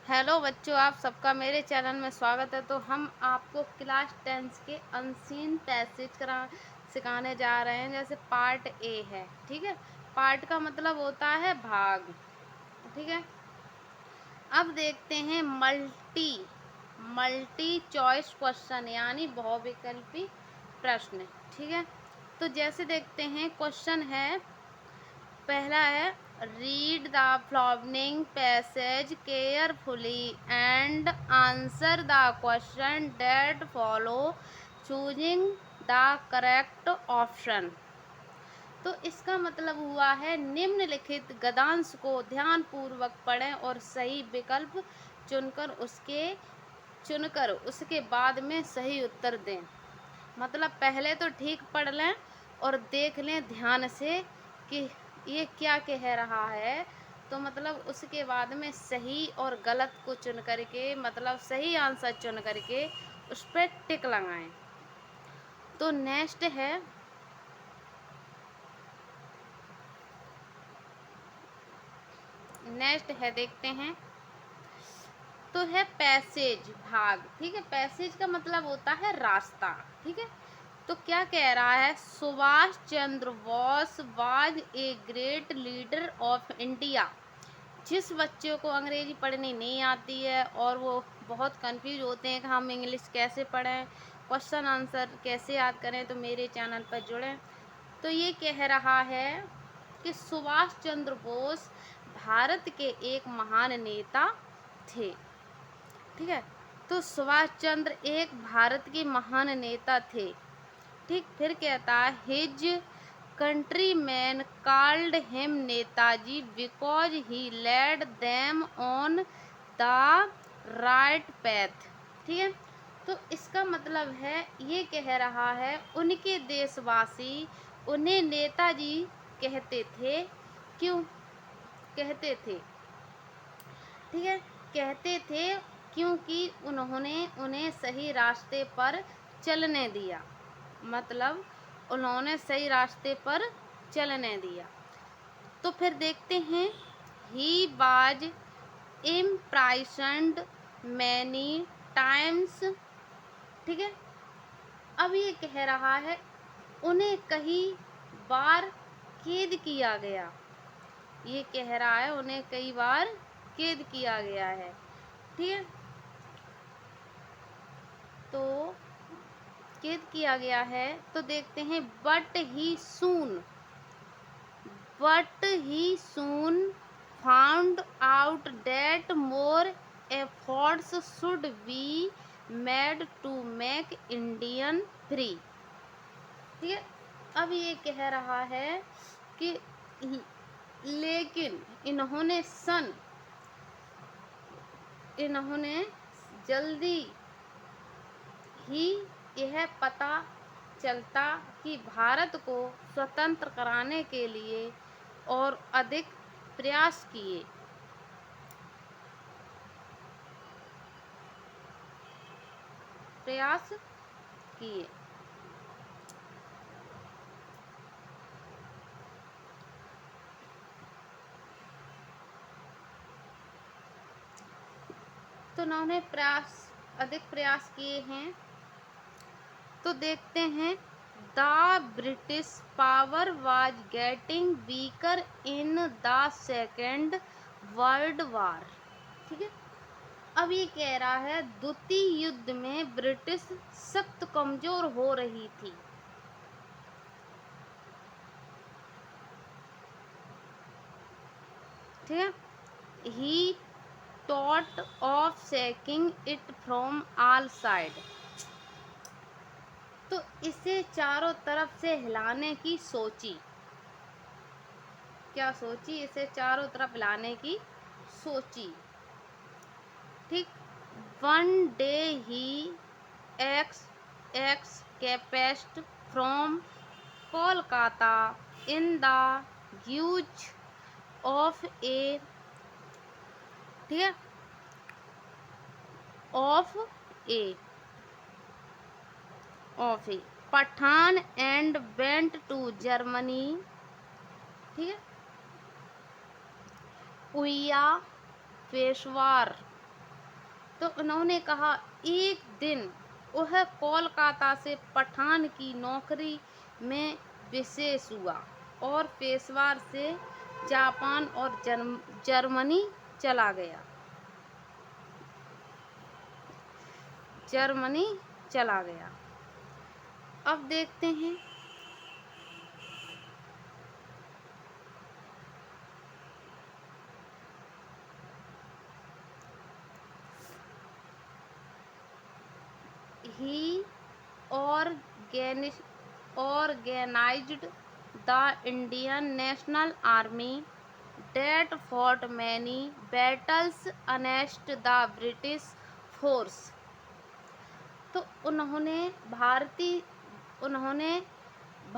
Hello बच्चों, आप सबका मेरे चैनल में स्वागत है। तो हम आपको क्लास 10 के अनसीन पैसेज सिखाने जा रहे हैं। जैसे पार्ट ए है, ठीक है। पार्ट का मतलब होता है भाग, ठीक है। अब देखते हैं मल्टी चॉइस क्वेश्चन, यानी बहुविकल्पी प्रश्न, ठीक है। तो जैसे देखते हैं, क्वेश्चन है, पहला है, read the following passage carefully and answer the question that follow, choosing the correct option. तो इसका मतलब हुआ है, निम्नलिखित गद्यांश को ध्यानपूर्वक पढ़ें और सही विकल्प चुनकर उसके बाद में सही उत्तर दें। मतलब पहले तो ठीक पढ़ लें और देख लें ध्यान से कि ये क्या कह रहा है। तो मतलब उसके बाद में सही और गलत को चुन करके, मतलब सही आंसर चुन करके उस पर टिक लगाएं। तो नेक्स्ट है, देखते हैं। तो है पैसेज, भाग, ठीक है। पैसेज का मतलब होता है रास्ता, ठीक है। तो क्या कह रहा है, Subhash Chandra Bose was a great leader of India. जिस बच्चों को अंग्रेजी पढ़नी नहीं आती है और वो बहुत कंफ्यूज होते हैं कि हम इंग्लिश कैसे पढ़ें, क्वेश्चन आंसर कैसे याद करें, तो मेरे चैनल पर जुड़ें। तो ये कह रहा है कि सुभाष चंद्र बोस भारत के एक महान नेता थे, ठीक है। तो सुभाष चंद्र एक भारत के महान नेता थे, ठीक। फिर कहता है, his countryman called him Netaji because he led them on the right path, ठीक है। तो इसका मतलब है, ये कह रहा है, उनके देशवासी उन्हें नेताजी कहते थे। क्यों कहते थे, ठीक है। कहते थे क्योंकि उन्होंने उन्हें सही रास्ते पर चलने दिया। मतलब उन्होंने सही रास्ते पर चलने दिया। तो फिर देखते हैं, ही बाज इम्प्राइसन्ड मैनी टाइम्स, ठीक है। अब ये कह रहा है, उन्हें कई बार कैद किया गया। ये कह रहा है, उन्हें कई बार कैद किया गया है, ठीक है। तो कैद किया गया है। तो देखते हैं, but he soon found out that more efforts should be made to make Indian free, ठीक है। अब ये कह रहा है कि लेकिन इन्होंने जल्दी ही यह पता चलता कि भारत को स्वतंत्र कराने के लिए और अधिक प्रयास किए। तो उन्होंने अधिक प्रयास किए हैं। तो देखते हैं, the British power was getting weaker in the second world war, ठीक है। अब ये कह रहा है, द्वितीय युद्ध में ब्रिटिश सख्त कमजोर हो रही थी, ठीक है। He thought of shaking it from all side. तो इसे चारों तरफ से हिलाने की सोची। क्या सोची? इसे चारों तरफ हिलाने की सोची, ठीक। One day he escaped from Kolkata in the use of a, ठीक है, of a Pathan and went to Germany, ठीक है, उइया पेशवार तो उन्होंने कहा, एक दिन वह कोलकाता से पठान की नौकरी में विशेष हुआ और पेशवार से जापान और जर्मनी चला गया। जर्मनी चला गया। अब देखते हैं he organized the Indian National Army that fought many battles against the British force। तो उन्होंने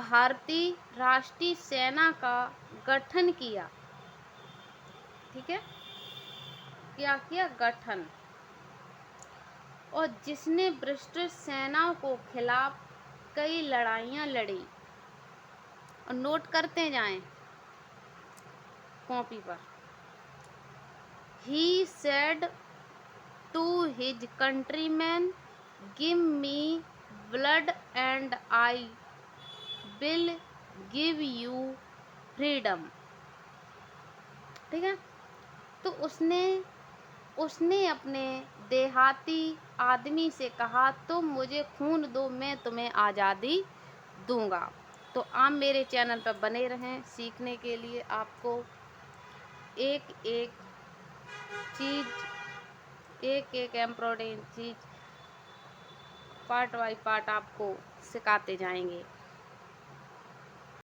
भारतीय राष्ट्रीय सेना का गठन किया। ठीक है, क्या किया? गठन। और जिसने ब्रिटिश सेनाओं को खिलाफ कई लड़ाइयाँ लड़ी। और नोट करते जाएं कॉपी पर। He said to his countrymen, give me blood and I will give you freedom। ठीक है, तो उसने अपने देहाती आदमी से कहा, तुम मुझे खून दो, मैं तुम्हें आज़ादी दूंगा। तो आप मेरे चैनल पर बने रहें सीखने के लिए। आपको एक एक चीज़, एक एक embroidery cheese part by part आपको सिखाते जाएंगे।